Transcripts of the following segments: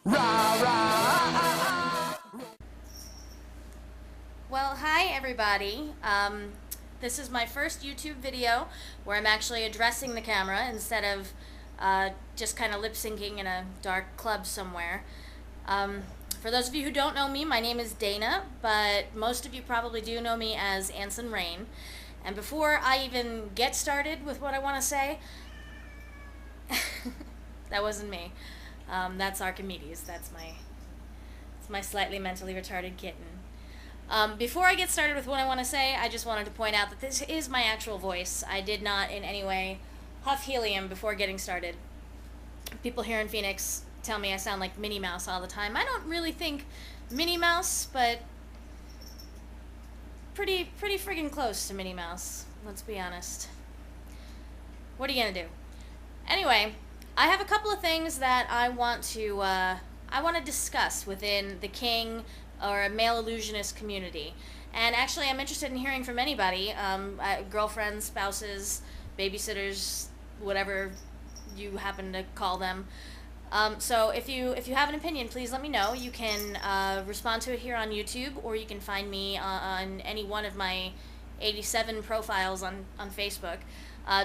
Well, hi everybody. This is my first YouTube video where I'm actually addressing the camera instead of just kind of lip syncing in a dark club somewhere. For those of you who don't know me, my name is Dana, but most of you probably do know me as Anson Reign. And before I even get started with what I want to say, that wasn't me. That's Archimedes. It's my slightly mentally retarded kitten. Before I get started with what I want to say, I just wanted to point out that this is my actual voice. I did not in any way huff helium before getting started. People here in Phoenix tell me I sound like Minnie Mouse all the time. I don't really think Minnie Mouse, but pretty friggin' close to Minnie Mouse, let's be honest. What are you gonna do? Anyway, I have a couple of things that I want to discuss within the King or a male illusionist community. And actually, I'm interested in hearing from anybody, girlfriends, spouses, babysitters, whatever you happen to call them. So if you have an opinion, please let me know. You can respond to it here on YouTube, or you can find me on any one of my 87 profiles on Facebook.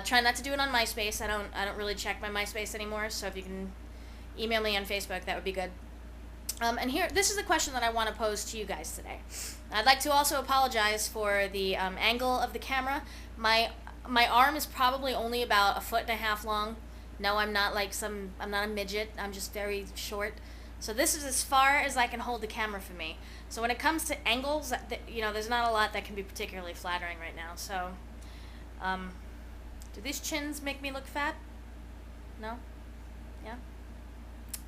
Try not to do it on MySpace. I don't really check my MySpace anymore, so if you can email me on Facebook, that would be good. And here, this is the question that I want to pose to you guys today. I'd like to also apologize for the angle of the camera. My arm is probably only about 1.5 feet long. No, I'm not I'm not a midget. I'm just very short. So this is as far as I can hold the camera for me. So when it comes to angles, there's not a lot that can be particularly flattering right now. So, do these chins make me look fat? No? Yeah?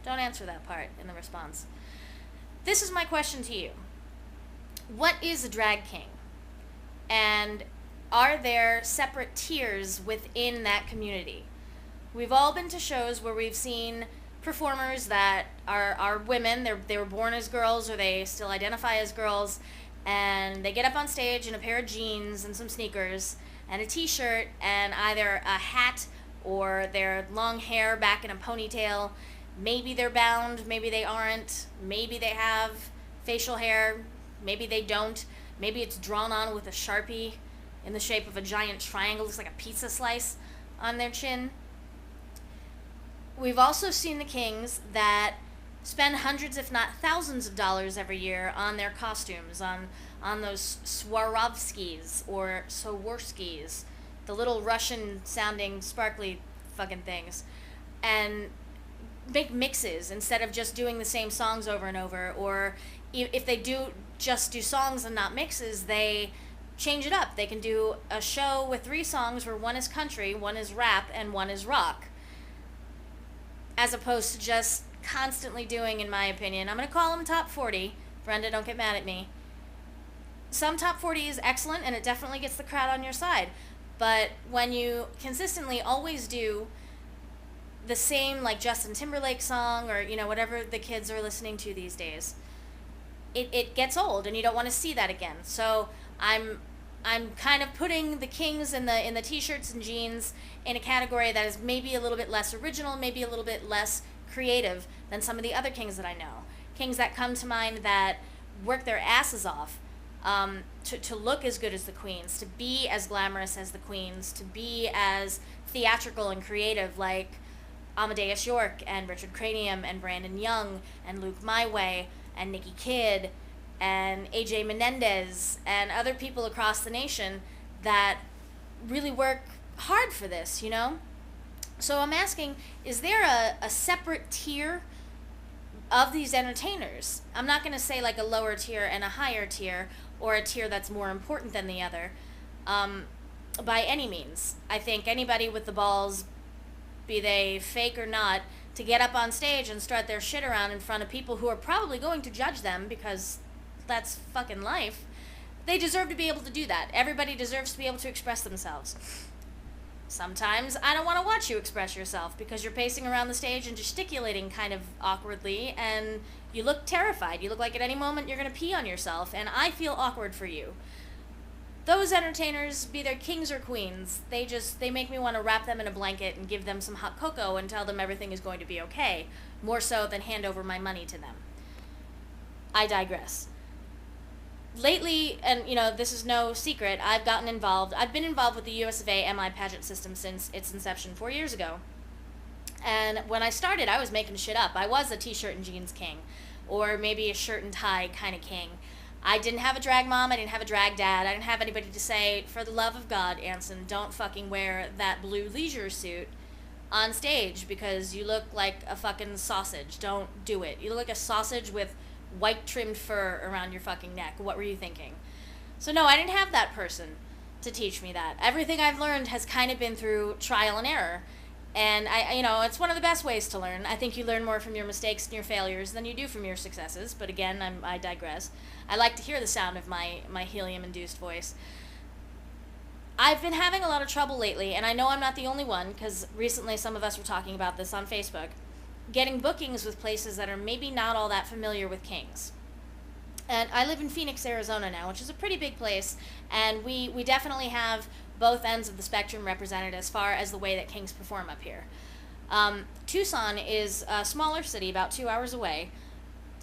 Don't answer that part in the response. This is my question to you. What is a drag king? And are there separate tiers within that community? We've all been to shows where we've seen performers that are women. They were born as girls, or they still identify as girls, and they get up on stage in a pair of jeans and some sneakers and a t-shirt and either a hat or their long hair back in a ponytail. Maybe they're bound, maybe they aren't, maybe they have facial hair, maybe they don't, maybe it's drawn on with a Sharpie in the shape of a giant triangle, looks like a pizza slice on their chin. We've also seen the kings that spend hundreds if not thousands of dollars every year on their costumes, on those Swarovskis or Swarovskis, the little Russian sounding sparkly fucking things, and make mixes instead of just doing the same songs over and over. Or if they do just do songs and not mixes, they change it up. They can do a show with 3 songs where one is country, one is rap, and one is rock, as opposed to just constantly doing, in my opinion, I'm going to call them top 40. Brenda, don't get mad at me. Some top 40 is excellent, and it definitely gets the crowd on your side. But when you consistently always do the same, like, Justin Timberlake song, or whatever the kids are listening to these days, it gets old, and you don't want to see that again. So I'm kind of putting the kings in the t-shirts and jeans in a category that is maybe a little bit less original, maybe a little bit less creative than some of the other kings that I know. Kings that come to mind that work their asses off to look as good as the queens, to be as glamorous as the queens, to be as theatrical and creative, like Amadeus York and Richard Cranium and Brandon Young and Luke Myway and Nikki Kidd and AJ Menendez and other people across the nation that really work hard for this, So I'm asking, is there a separate tier of these entertainers? I'm not going to say like a lower tier and a higher tier, or a tier that's more important than the other, by any means. I think anybody with the balls, be they fake or not, to get up on stage and strut their shit around in front of people who are probably going to judge them, because that's fucking life, they deserve to be able to do that. Everybody deserves to be able to express themselves. Sometimes I don't want to watch you express yourself because you're pacing around the stage and gesticulating kind of awkwardly, and you look terrified. You look like at any moment you're going to pee on yourself, and I feel awkward for you. Those entertainers, be they kings or queens, they make me want to wrap them in a blanket and give them some hot cocoa and tell them everything is going to be okay. more so than hand over my money to them. I digress. Lately, and this is no secret, I've been involved with the US of A MI pageant system since its inception 4 years ago. And when I started, I was making shit up. I was a t-shirt and jeans king, or maybe a shirt and tie kind of king. I didn't have a drag mom, I didn't have a drag dad, I didn't have anybody to say, for the love of God, Anson, don't fucking wear that blue leisure suit on stage because you look like a fucking sausage. Don't do it. You look like a sausage with white trimmed fur around your fucking neck. What were you thinking? So no, I didn't have that person to teach me that. Everything I've learned has kind of been through trial and error. And it's one of the best ways to learn. I think you learn more from your mistakes and your failures than you do from your successes. But again, I digress. I like to hear the sound of my helium-induced voice. I've been having a lot of trouble lately, and I know I'm not the only one, because recently some of us were talking about this on Facebook, getting bookings with places that are maybe not all that familiar with kings. And I live in Phoenix, Arizona now, which is a pretty big place, and we definitely have both ends of the spectrum represented as far as the way that kings perform up here. Tucson is a smaller city, about 2 hours away.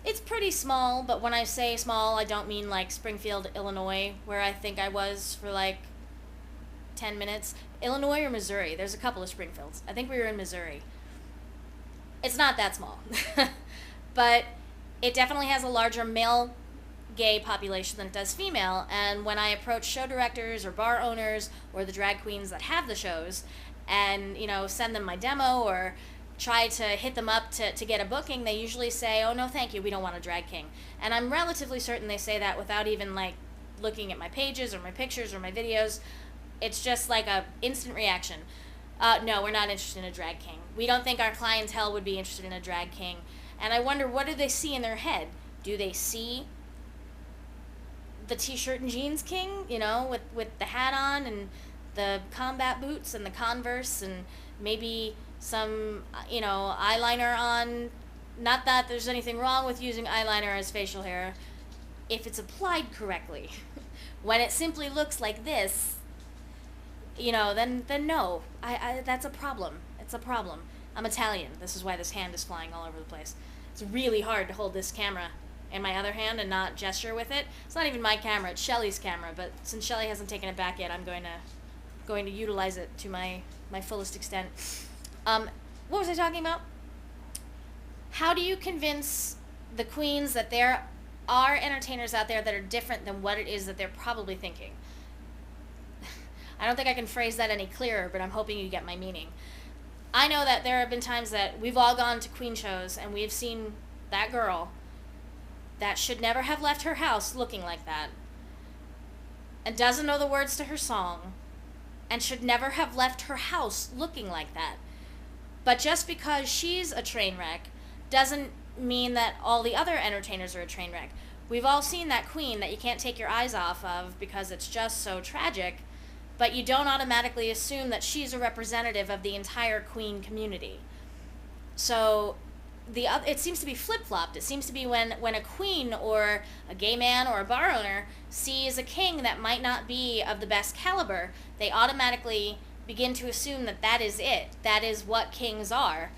It's pretty small, but when I say small, I don't mean like Springfield, Illinois, where I think I was for like 10 minutes. Illinois or Missouri. There's a couple of Springfields. I think we were in Missouri. It's not that small. But it definitely has a larger male gay population than it does female, and when I approach show directors or bar owners or the drag queens that have the shows and send them my demo or try to hit them up to get a booking, they usually say, oh no thank you, we don't want a drag king. And I'm relatively certain they say that without even like looking at my pages or my pictures or my videos. It's just like a instant reaction. No, we're not interested in a drag king. We don't think our clientele would be interested in a drag king. And I wonder, what do they see in their head? Do they see the t-shirt and jeans king, with the hat on and the combat boots and the Converse and maybe some, eyeliner on? Not that there's anything wrong with using eyeliner as facial hair if it's applied correctly. When it simply looks like this, then no. That's a problem. It's a problem. I'm Italian. This is why this hand is flying all over the place. It's really hard to hold this camera in my other hand and not gesture with it. It's not even my camera, it's Shelly's camera, but since Shelly hasn't taken it back yet, I'm going to utilize it to my fullest extent. What was I talking about? How do you convince the queens that there are entertainers out there that are different than what it is that they're probably thinking? I don't think I can phrase that any clearer, but I'm hoping you get my meaning. I know that there have been times that we've all gone to queen shows and we've seen that girl that should never have left her house looking like that, and doesn't know the words to her song, and should never have left her house looking like that. But just because she's a train wreck doesn't mean that all the other entertainers are a train wreck. We've all seen that queen that you can't take your eyes off of because it's just so tragic, but you don't automatically assume that she's a representative of the entire queen community. So it seems to be flip-flopped. It seems to be when a queen or a gay man or a bar owner sees a king that might not be of the best caliber, they automatically begin to assume that that is it. That is what kings are,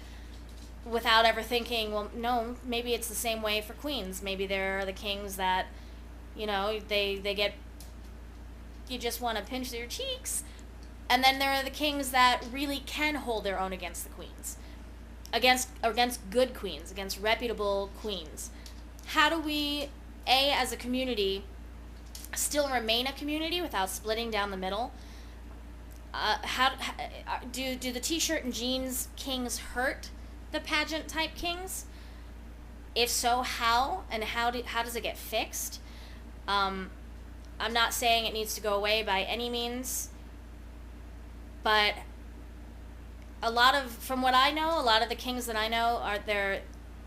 without ever thinking, well, no, maybe it's the same way for queens. Maybe there are the kings that, they get, you just want to pinch their cheeks. And then there are the kings that really can hold their own against the queens. Against good queens, against reputable queens. How do we, as a community, still remain a community without splitting down the middle? Do the t-shirt and jeans kings hurt the pageant type kings? If so, how? And how does it get fixed? I'm not saying it needs to go away by any means, but from what I know, a lot of the kings that I know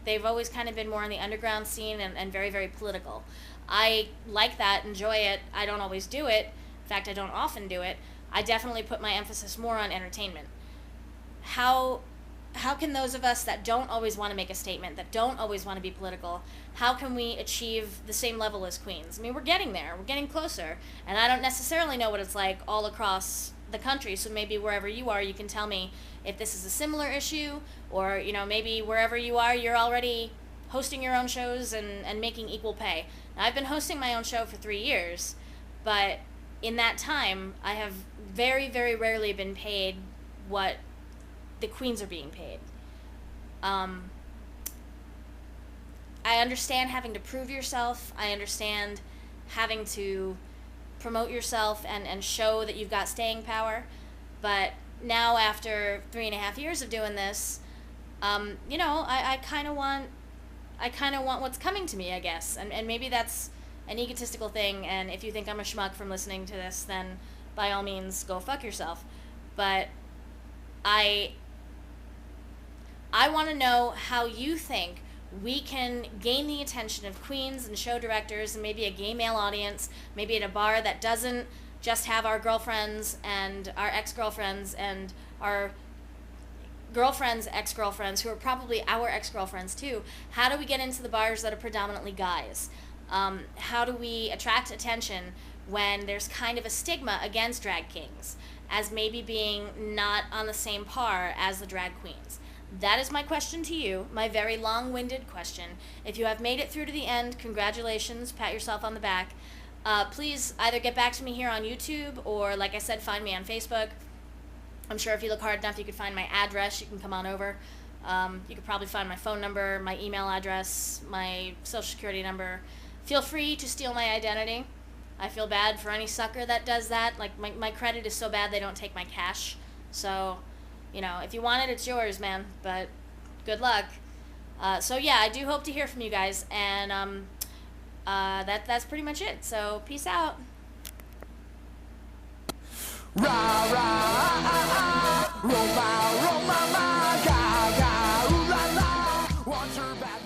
they've always kind of been more in the underground scene and very, very political. I like that, enjoy it. I don't always do it. In fact, I don't often do it. I definitely put my emphasis more on entertainment. How can those of us that don't always want to make a statement, that don't always want to be political, how can we achieve the same level as queens? I mean, we're getting there. We're getting closer. And I don't necessarily know what it's like all across the the country. So maybe wherever you are, you can tell me if this is a similar issue, or maybe wherever you are, you're already hosting your own shows and making equal pay. Now, I've been hosting my own show for 3 years, but in that time, I have very, very rarely been paid what the queens are being paid. I understand having to prove yourself. I understand having to promote yourself and show that you've got staying power. But now, after 3.5 years of doing this, I kind of want what's coming to me, I guess. And maybe that's an egotistical thing, and if you think I'm a schmuck from listening to this, then by all means go fuck yourself. But I want to know how you think we can gain the attention of queens and show directors and maybe a gay male audience, maybe at a bar that doesn't just have our girlfriends and our ex-girlfriends and our girlfriends' ex-girlfriends, who are probably our ex-girlfriends too. How do we get into the bars that are predominantly guys? How do we attract attention when there's kind of a stigma against drag kings as maybe being not on the same par as the drag queens? That is my question to you, my very long-winded question. If you have made it through to the end, congratulations, pat yourself on the back. Please either get back to me here on YouTube or, like I said, find me on Facebook. I'm sure if you look hard enough, you could find my address. You can come on over. You could probably find my phone number, my email address, my social security number. Feel free to steal my identity. I feel bad for any sucker that does that. Like, my credit is so bad they don't take my cash. So, if you want it, it's yours, man. But good luck. So yeah, I do hope to hear from you guys. And that's pretty much it. So peace out. Rah, rah, Roma, Roma, ma, ga, ga, ooh la la, want her back.